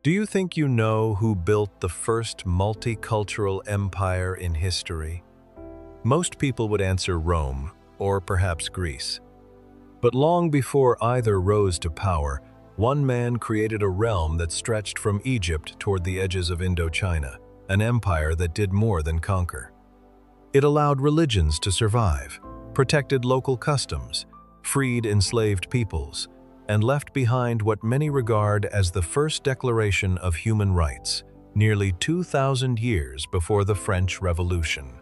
Do you think you know who built the first multicultural empire in history? Most people would answer Rome, or perhaps Greece. But long before either rose to power, one man created a realm that stretched from Egypt toward the edges of Indochina, an empire that did more than conquer. It allowed religions to survive, protected local customs, freed enslaved peoples, and left behind what many regard as the first declaration of human rights, nearly 2,000 years before the French Revolution.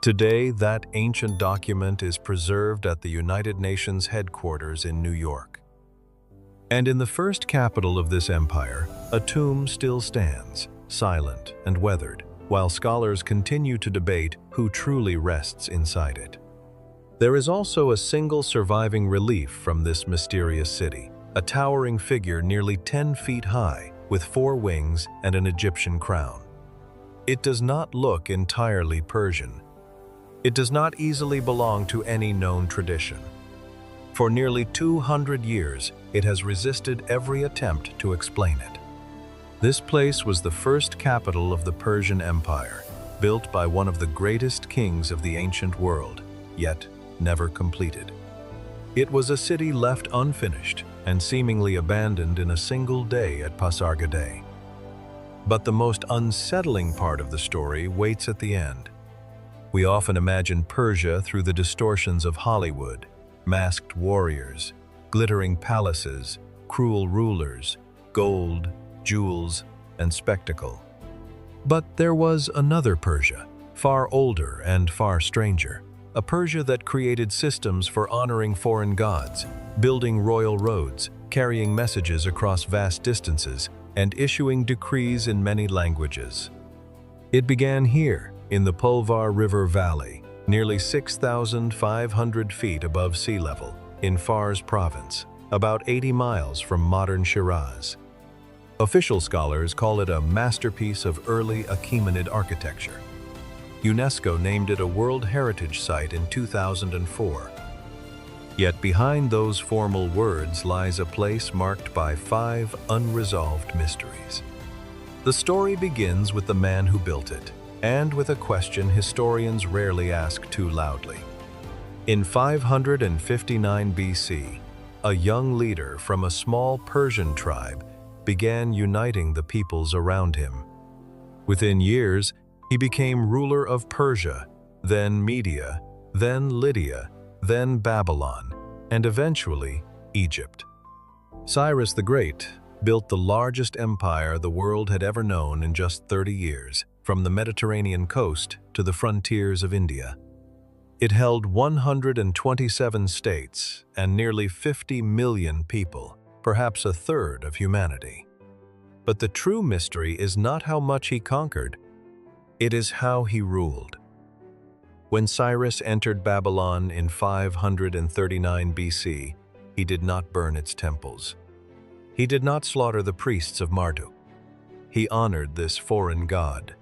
Today, that ancient document is preserved at the United Nations headquarters in New York. And in the first capital of this empire, a tomb still stands, silent and weathered, while scholars continue to debate who truly rests inside it. There is also a single surviving relief from this mysterious city, a towering figure nearly 10 feet high, with 4 wings and an Egyptian crown. It does not look entirely Persian. It does not easily belong to any known tradition. For nearly 200 years, it has resisted every attempt to explain it. This place was the first capital of the Persian Empire, built by one of the greatest kings of the ancient world, yet never completed. It was a city left unfinished and seemingly abandoned in a single day at Pasargadae. But the most unsettling part of the story waits at the end. We often imagine Persia through the distortions of Hollywood, masked warriors, glittering palaces, cruel rulers, gold, jewels, and spectacle. But there was another Persia, far older and far stranger, a Persia that created systems for honoring foreign gods, building royal roads, carrying messages across vast distances, and issuing decrees in many languages. It began here, in the Pulvar River Valley, nearly 6,500 feet above sea level, in Fars province, about 80 miles from modern Shiraz. Official scholars call it a masterpiece of early Achaemenid architecture. UNESCO named it a World Heritage Site in 2004. Yet behind those formal words lies a place marked by 5 unresolved mysteries. The story begins with the man who built it, and with a question historians rarely ask too loudly. In 559 BC, a young leader from a small Persian tribe began uniting the peoples around him. Within years, he became ruler of Persia, then Media, then Lydia, then Babylon, and eventually Egypt. Cyrus the Great built the largest empire the world had ever known in just 30 years, from the Mediterranean coast to the frontiers of India. It held 127 states and nearly 50 million people, perhaps a third of humanity. But the true mystery is not how much he conquered, it is how he ruled. When Cyrus entered Babylon in 539 BC, he did not burn its temples. He did not slaughter the priests of Marduk. He honored this foreign god.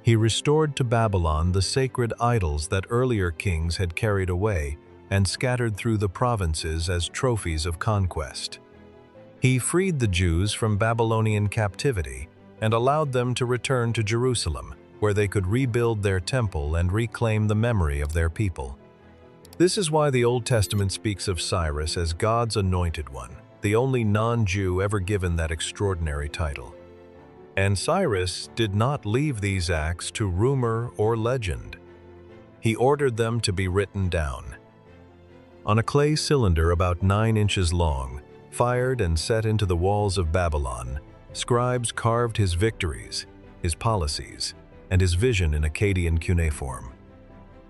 He restored to Babylon the sacred idols that earlier kings had carried away and scattered through the provinces as trophies of conquest. He freed the Jews from Babylonian captivity and allowed them to return to Jerusalem, where they could rebuild their temple and reclaim the memory of their people. This is why the Old Testament speaks of Cyrus as God's anointed one, the only non-Jew ever given that extraordinary title. And Cyrus did not leave these acts to rumor or legend. He ordered them to be written down. On a clay cylinder about 9 inches long, fired and set into the walls of Babylon, scribes carved his victories, his policies, and his vision in Akkadian cuneiform.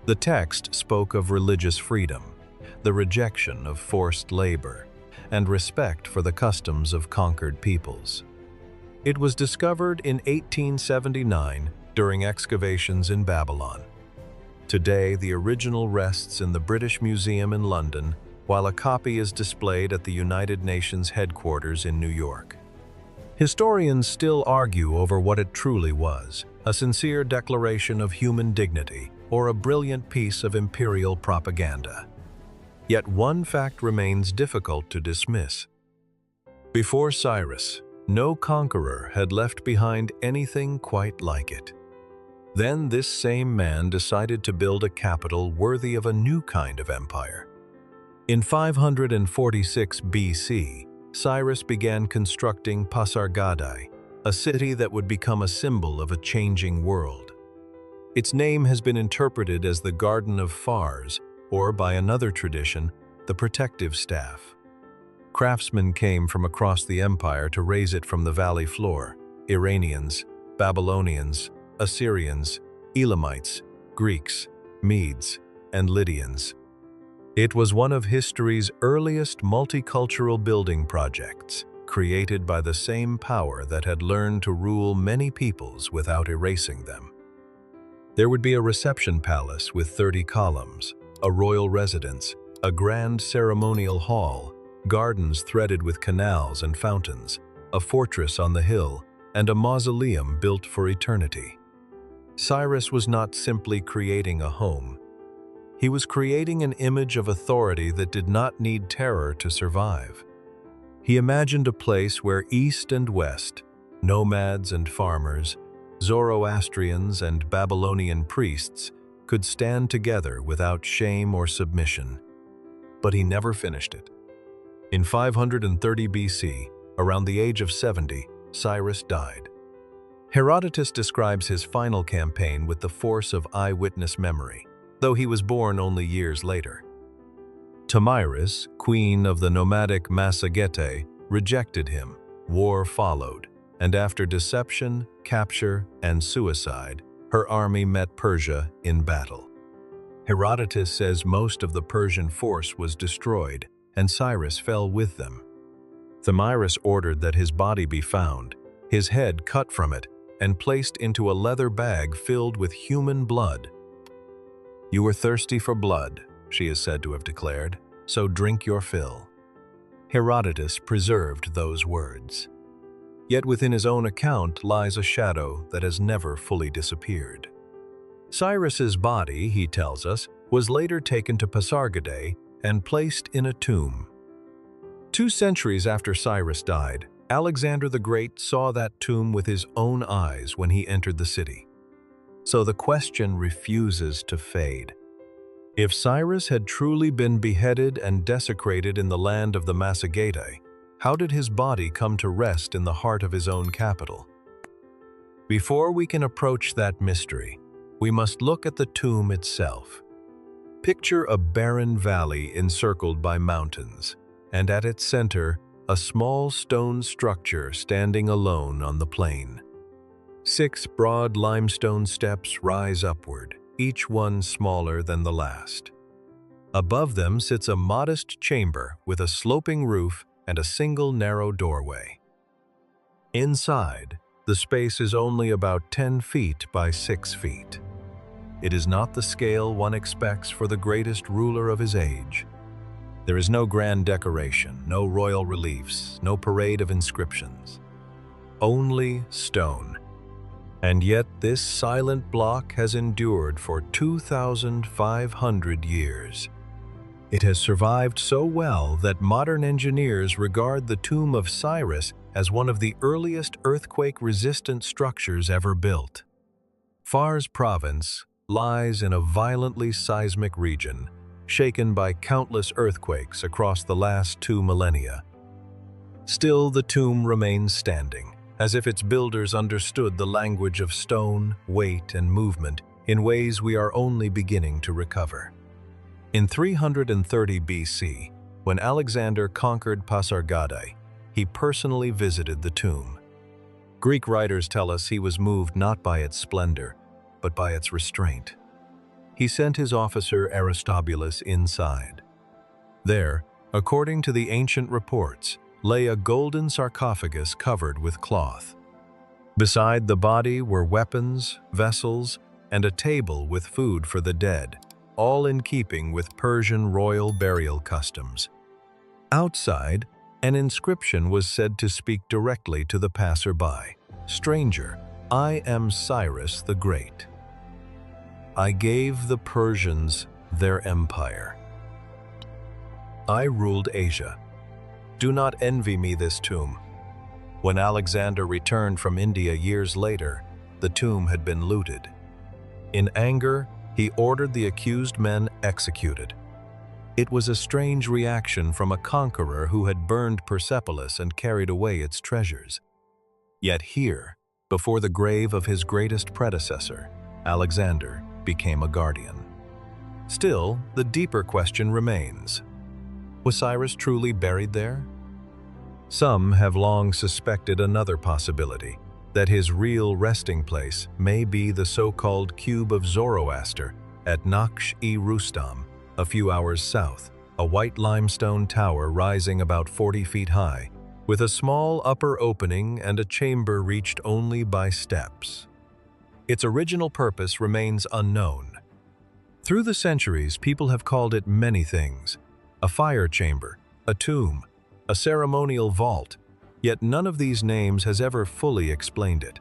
The text spoke of religious freedom, the rejection of forced labor, and respect for the customs of conquered peoples. It was discovered in 1879 during excavations in Babylon. Today, the original rests in the British Museum in London, while a copy is displayed at the United Nations headquarters in New York. Historians still argue over what it truly was, a sincere declaration of human dignity or a brilliant piece of imperial propaganda. Yet one fact remains difficult to dismiss. Before Cyrus, No conqueror had left behind anything quite like it. Then this same man decided to build a capital worthy of a new kind of empire. In 546 BC, Cyrus began constructing Pasargadae, a city that would become a symbol of a changing world. Its name has been interpreted as the Garden of Fars, or by another tradition, the protective staff. Craftsmen came from across the empire to raise it from the valley floor: Iranians, Babylonians, Assyrians, Elamites, Greeks, Medes, and Lydians. It was one of history's earliest multicultural building projects, created by the same power that had learned to rule many peoples without erasing them. There would be a reception palace with 30 columns, a royal residence, a grand ceremonial hall, gardens threaded with canals and fountains, a fortress on the hill, and a mausoleum built for eternity. Cyrus was not simply creating a home. He was creating an image of authority that did not need terror to survive. He imagined a place where East and West, nomads and farmers, Zoroastrians and Babylonian priests could stand together without shame or submission. But he never finished it. In 530 BC, around the age of 70, Cyrus died. Herodotus describes his final campaign with the force of eyewitness memory, though he was born only years later. Thamyris, queen of the nomadic Pasargadae, rejected him. War followed, and after deception, capture, and suicide, her army met Persia in battle. Herodotus says most of the Persian force was destroyed, and Cyrus fell with them. Thamyris ordered that his body be found, his head cut from it, and placed into a leather bag filled with human blood. "You were thirsty for blood," she is said to have declared, "so drink your fill." Herodotus preserved those words. Yet within his own account lies a shadow that has never fully disappeared. Cyrus's body, he tells us, was later taken to Pasargadae and placed in a tomb. 2 centuries after Cyrus died, Alexander the Great saw that tomb with his own eyes when he entered the city. So the question refuses to fade. If Cyrus had truly been beheaded and desecrated in the land of the Pasargadae, how did his body come to rest in the heart of his own capital? Before we can approach that mystery, we must look at the tomb itself. Picture a barren valley encircled by mountains, and at its center, a small stone structure standing alone on the plain. 6 broad limestone steps rise upward, each one smaller than the last. Above them sits a modest chamber with a sloping roof and a single narrow doorway. Inside, the space is only about 10 feet by 6 feet. It is not the scale one expects for the greatest ruler of his age. There is no grand decoration, no royal reliefs, no parade of inscriptions. Only stone. And yet this silent block has endured for 2,500 years. It has survived so well that modern engineers regard the tomb of Cyrus as one of the earliest earthquake-resistant structures ever built. Fars province lies in a violently seismic region, shaken by countless earthquakes across the last 2 millennia. Still, the tomb remains standing, as if its builders understood the language of stone, weight, and movement in ways we are only beginning to recover. In 330 BC, when Alexander conquered Pasargadae, he personally visited the tomb. Greek writers tell us he was moved not by its splendor, but by its restraint. He sent his officer Aristobulus inside. There, according to the ancient reports, lay a golden sarcophagus covered with cloth. Beside the body were weapons, vessels, and a table with food for the dead, all in keeping with Persian royal burial customs. Outside, an inscription was said to speak directly to the passerby. "Stranger, I am Cyrus the Great. I gave the Persians their empire. I ruled Asia. Do not envy me this tomb. When Alexander returned from India years later, the tomb had been looted. In anger, he ordered the accused men executed. It was a strange reaction from a conqueror who had burned Persepolis and carried away its treasures. Yet here, before the grave of his greatest predecessor, Alexander became a guardian. Still, the deeper question remains: was Cyrus truly buried there? Some have long suspected another possibility, that his real resting place may be the so-called Cube of Zoroaster at Naqsh-e-Rustam, a few hours south, a white limestone tower rising about 40 feet high, with a small upper opening and a chamber reached only by steps. Its original purpose remains unknown. Through the centuries, people have called it many things: a fire chamber, a tomb, a ceremonial vault, yet none of these names has ever fully explained it.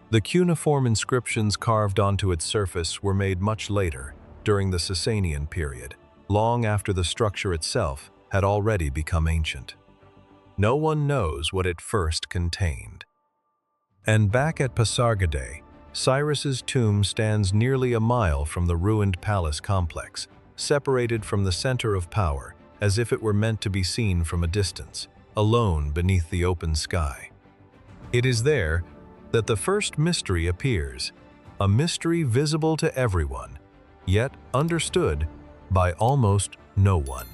The cuneiform inscriptions carved onto its surface were made much later, during the Sasanian period, long after the structure itself had already become ancient. No one knows what it first contained. And back at Pasargadae, Cyrus's tomb stands nearly a mile from the ruined palace complex, separated from the center of power, as if it were meant to be seen from a distance, alone beneath the open sky. It is there that the first mystery appears, a mystery visible to everyone, yet understood by almost no one.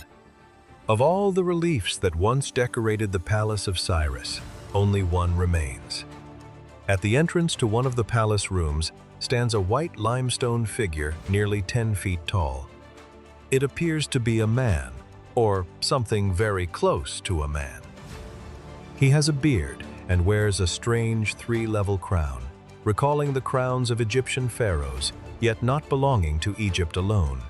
Of all the reliefs that once decorated the palace of Cyrus, only one remains. At the entrance to one of the palace rooms stands a white limestone figure nearly 10 feet tall. It appears to be a man, or something very close to a man. He has a beard and wears a strange 3-level crown, recalling the crowns of Egyptian pharaohs, yet not belonging to Egypt alone.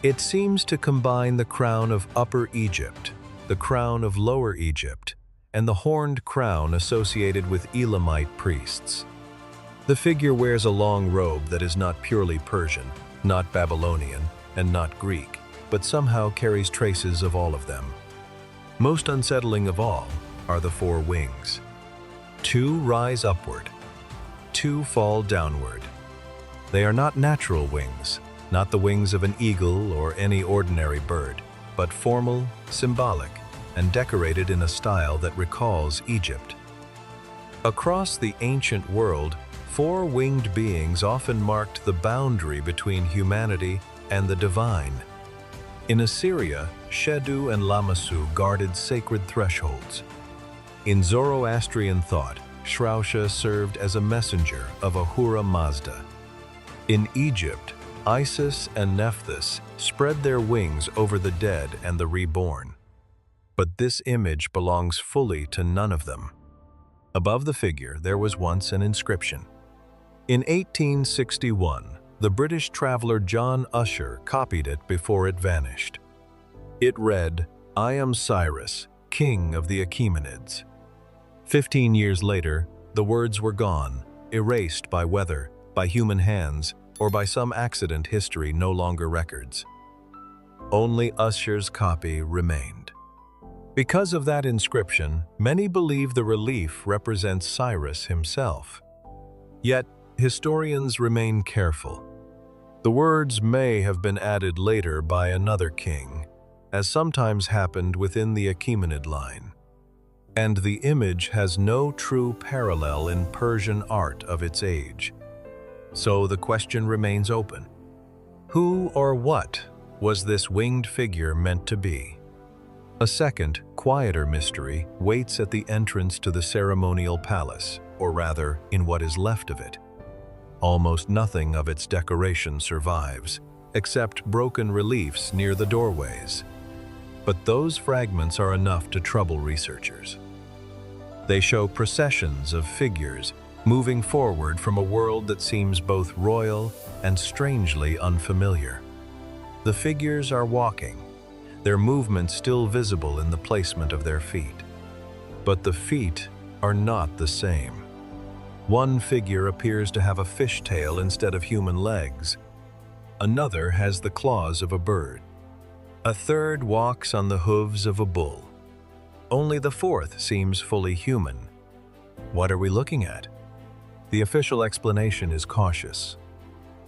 It seems to combine the crown of Upper Egypt, the crown of Lower Egypt, and the horned crown associated with Elamite priests. The figure wears a long robe that is not purely Persian, not Babylonian, and not Greek, but somehow carries traces of all of them. Most unsettling of all are the 4 wings. 2 rise upward, 2 fall downward. They are not natural wings, not the wings of an eagle or any ordinary bird, but formal, symbolic, and decorated in a style that recalls Egypt. Across the ancient world, 4 winged beings often marked the boundary between humanity and the divine. In Assyria, Shedu and Lamassu guarded sacred thresholds. In Zoroastrian thought, Shrausha served as a messenger of Ahura Mazda. In Egypt, Isis and Nephthys spread their wings over the dead and the reborn. But this image belongs fully to none of them. Above the figure, there was once an inscription. In 1861, the British traveler John Usher copied it before it vanished. It read, "I am Cyrus, king of the Achaemenids." 15 years later, the words were gone, erased by weather, by human hands, or by some accident history no longer records. Only Usher's copy remained. Because of that inscription, many believe the relief represents Cyrus himself. Yet, historians remain careful. The words may have been added later by another king, as sometimes happened within the Achaemenid line. And the image has no true parallel in Persian art of its age. So the question remains open. Who or what was this winged figure meant to be? A second, quieter mystery waits at the entrance to the ceremonial palace, or rather, in what is left of it. Almost nothing of its decoration survives, except broken reliefs near the doorways. But those fragments are enough to trouble researchers. They show processions of figures moving forward from a world that seems both royal and strangely unfamiliar. The figures are walking, their movement still visible in the placement of their feet. But the feet are not the same. One figure appears to have a fishtail instead of human legs. Another has the claws of a bird. A third walks on the hooves of a bull. Only the fourth seems fully human, What are we looking at? The official explanation is cautious.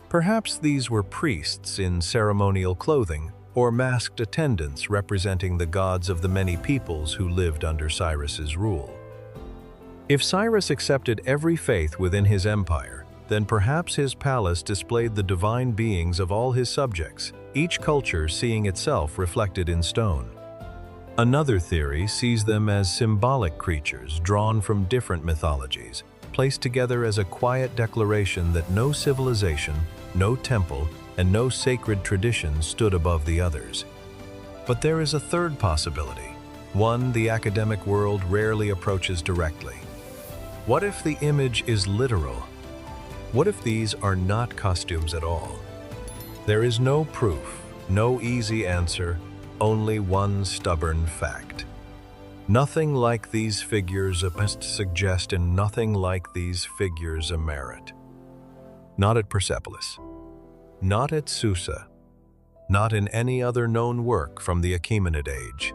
Perhaps these were priests in ceremonial clothing or masked attendants representing the gods of the many peoples who lived under Cyrus's rule. If Cyrus accepted every faith within his empire, then perhaps his palace displayed the divine beings of all his subjects, each culture seeing itself reflected in stone. Another theory sees them as symbolic creatures drawn from different mythologies, placed together as a quiet declaration that no civilization, no temple, and no sacred tradition stood above the others. But there is a third possibility, one the academic world rarely approaches directly. What if the image is literal? What if these are not costumes at all? There is no proof, no easy answer, only one stubborn fact. Nothing like these figures must suggest, and nothing like these figures a merit. Not at Persepolis, not at Susa, not in any other known work from the Achaemenid age.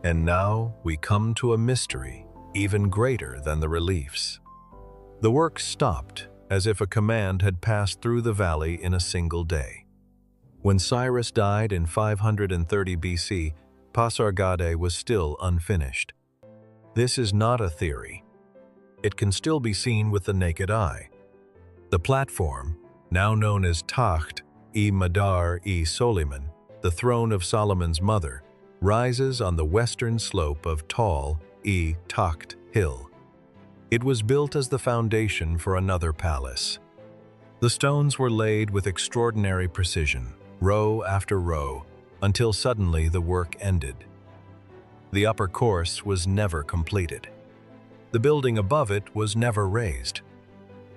And now we come to a mystery even greater than the reliefs. The work stopped as if a command had passed through the valley in a single day. When Cyrus died in 530 BC, Pasargadae was still unfinished. This is not a theory. It can still be seen with the naked eye. The platform, now known as Taht-e-Madar-e-Soliman, the throne of Solomon's mother, rises on the western slope of Tall-e-Takht Hill. It was built as the foundation for another palace. The stones were laid with extraordinary precision, row after row, until suddenly the work ended. The upper course was never completed. The building above it was never raised.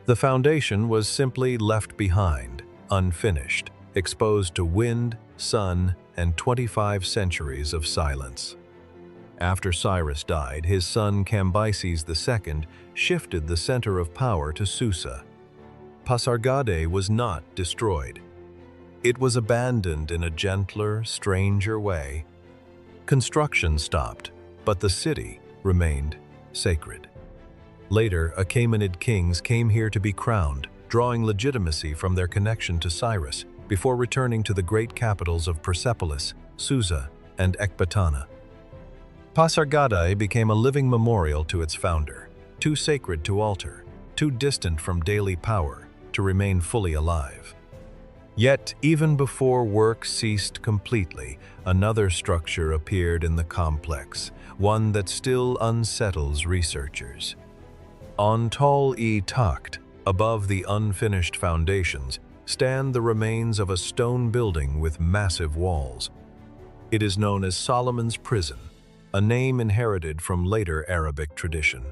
The foundation was simply left behind, unfinished, exposed to wind, sun, and 25 centuries of silence. After Cyrus died, his son Cambyses II shifted the center of power to Susa. Pasargadae was not destroyed. It was abandoned in a gentler, stranger way. Construction stopped, but the city remained sacred. Later, Achaemenid kings came here to be crowned, drawing legitimacy from their connection to Cyrus, before returning to the great capitals of Persepolis, Susa, and Ecbatana. Pasargadae became a living memorial to its founder, too sacred to alter, too distant from daily power to remain fully alive. Yet, even before work ceased completely, another structure appeared in the complex, one that still unsettles researchers. On Tall-e-Takht, above the unfinished foundations, stand the remains of a stone building with massive walls. It is known as Solomon's Prison, a name inherited from later Arabic tradition.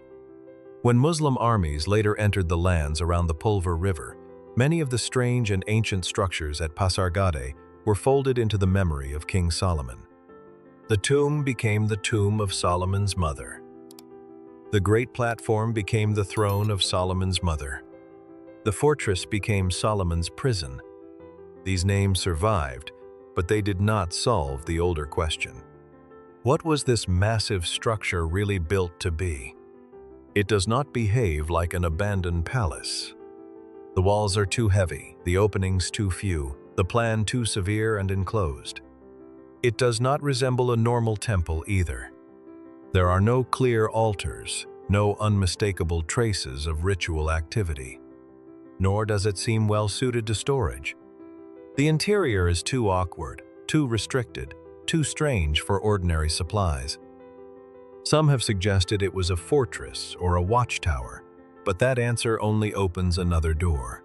When Muslim armies later entered the lands around the Pulvar River, many of the strange and ancient structures at Pasargadae were folded into the memory of King Solomon. The tomb became the tomb of Solomon's mother. The great platform became the throne of Solomon's mother. The fortress became Solomon's prison. These names survived, but they did not solve the older question. What was this massive structure really built to be? It does not behave like an abandoned palace. The walls are too heavy, the openings too few, the plan too severe and enclosed. It does not resemble a normal temple either. There are no clear altars, no unmistakable traces of ritual activity. Nor does it seem well suited to storage. The interior is too awkward, too restricted, too strange for ordinary supplies. Some have suggested it was a fortress or a watchtower, but that answer only opens another door.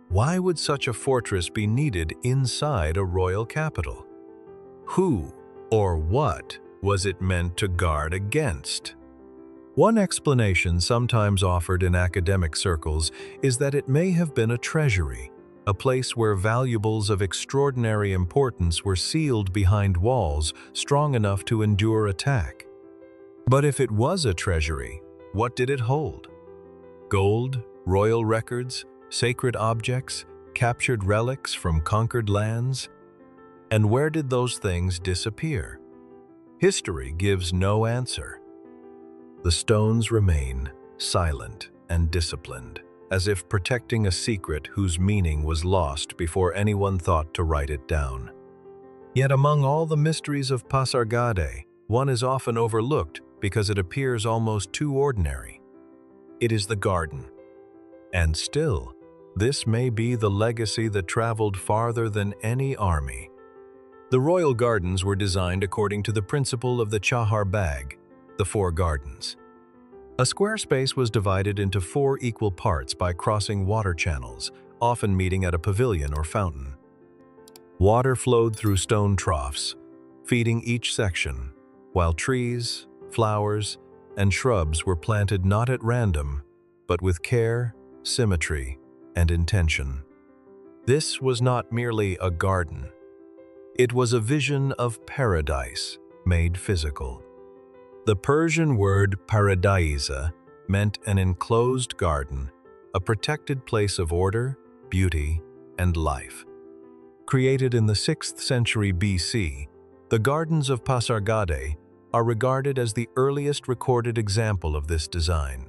Why would such a fortress be needed inside a royal capital? Who or what was it meant to guard against? One explanation sometimes offered in academic circles is that it may have been a treasury, a place where valuables of extraordinary importance were sealed behind walls strong enough to endure attack. But if it was a treasury, what did it hold? Gold, royal records, sacred objects, captured relics from conquered lands? And where did those things disappear? History gives no answer. The stones remain, silent and disciplined, as if protecting a secret whose meaning was lost before anyone thought to write it down. Yet among all the mysteries of Pasargadae, one is often overlooked because it appears almost too ordinary. It is the garden. And still, this may be the legacy that traveled farther than any army. The royal gardens were designed according to the principle of the Chahar Bagh, the four gardens. A square space was divided into four equal parts by crossing water channels, often meeting at a pavilion or fountain. Water flowed through stone troughs, feeding each section, while trees, flowers, and shrubs were planted not at random, but with care, symmetry, and intention. This was not merely a garden. It was a vision of paradise made physical. The Persian word paradisa meant an enclosed garden, a protected place of order, beauty, and life. Created in the 6th century BC, the gardens of Pasargadae are regarded as the earliest recorded example of this design.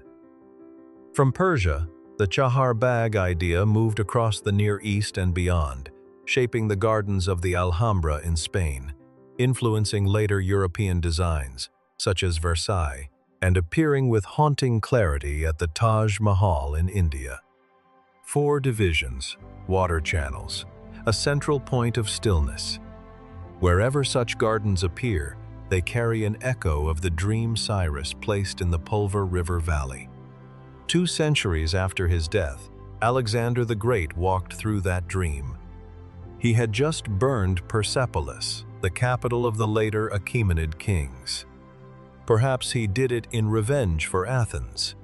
From Persia, the Chahar Bagh idea moved across the Near East and beyond, shaping the gardens of the Alhambra in Spain, influencing later European designs, such as Versailles, and appearing with haunting clarity at the Taj Mahal in India. Four divisions, water channels, a central point of stillness. Wherever such gardens appear, they carry an echo of the dream Cyrus placed in the Pulvar River Valley. 2 centuries after his death, Alexander the Great walked through that dream. He had just burned Persepolis, the capital of the later Achaemenid kings. Perhaps he did it in revenge for Athens.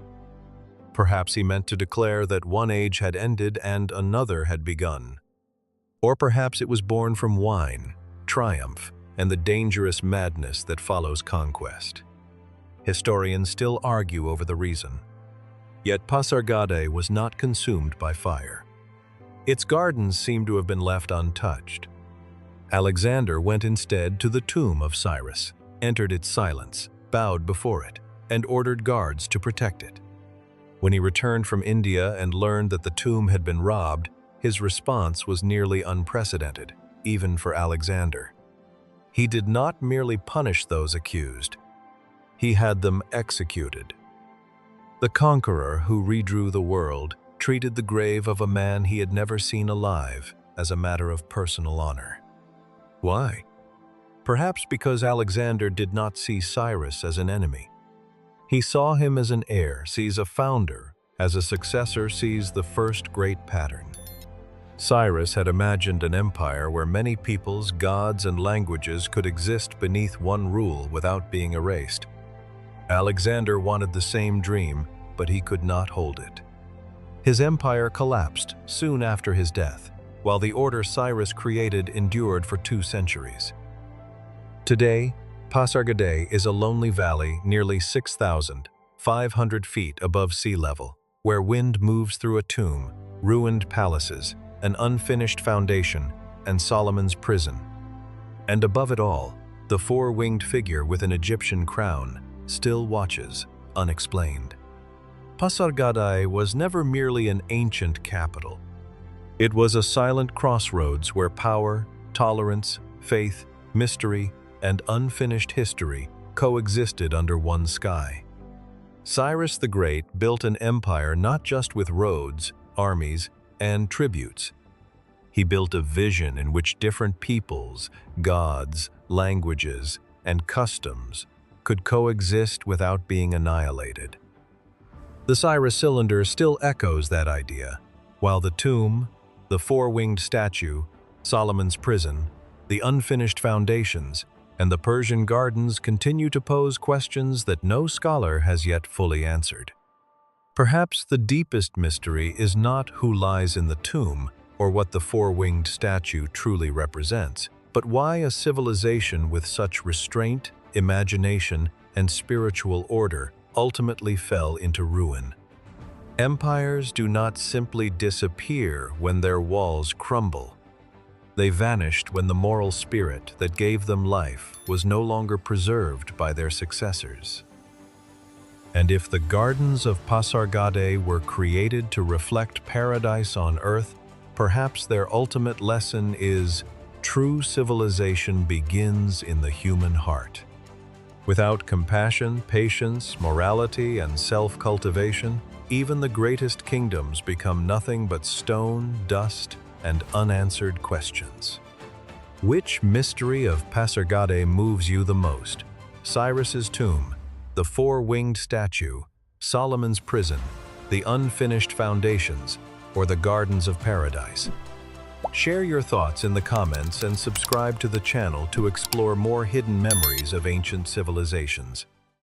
Perhaps he meant to declare that one age had ended and another had begun. Or perhaps it was born from wine, triumph, and the dangerous madness that follows conquest. Historians still argue over the reason. Yet Pasargadae was not consumed by fire. Its gardens seem to have been left untouched. Alexander went instead to the tomb of Cyrus, entered its silence, bowed before it, and ordered guards to protect it. When he returned from India and learned that the tomb had been robbed, his response was nearly unprecedented, even for Alexander. He did not merely punish those accused, he had them executed. The conqueror who redrew the world treated the grave of a man he had never seen alive as a matter of personal honor. Why? Perhaps because Alexander did not see Cyrus as an enemy. He saw him as an heir, sees a founder, as a successor sees the first great pattern. Cyrus had imagined an empire where many peoples, gods, and languages could exist beneath one rule without being erased. Alexander wanted the same dream, but he could not hold it. His empire collapsed soon after his death, while the order Cyrus created endured for 2 centuries. Today, Pasargadae is a lonely valley nearly 6,500 feet above sea level, where wind moves through a tomb, ruined palaces, an unfinished foundation, and Solomon's prison. And above it all, the four-winged figure with an Egyptian crown still watches, unexplained. Pasargadae was never merely an ancient capital. It was a silent crossroads where power, tolerance, faith, mystery, and unfinished history coexisted under one sky. Cyrus the Great built an empire not just with roads, armies, and tributes. He built a vision in which different peoples, gods, languages, and customs could coexist without being annihilated. The Cyrus cylinder still echoes that idea, while the tomb, the four-winged statue, Solomon's prison, the unfinished foundations, and the Persian gardens continue to pose questions that no scholar has yet fully answered. Perhaps the deepest mystery is not who lies in the tomb or what the four-winged statue truly represents, but why a civilization with such restraint, imagination, and spiritual order ultimately fell into ruin. Empires do not simply disappear when their walls crumble. They vanished when the moral spirit that gave them life was no longer preserved by their successors. And if the gardens of Pasargadae were created to reflect paradise on earth, perhaps their ultimate lesson is true civilization begins in the human heart. Without compassion, patience, morality, and self-cultivation, even the greatest kingdoms become nothing but stone, dust, and unanswered questions. Which mystery of Pasargadae moves you the most? Cyrus's tomb, the four-winged statue, Solomon's prison, the unfinished foundations, or the gardens of paradise? Share your thoughts in the comments and subscribe to the channel to explore more hidden memories of ancient civilizations.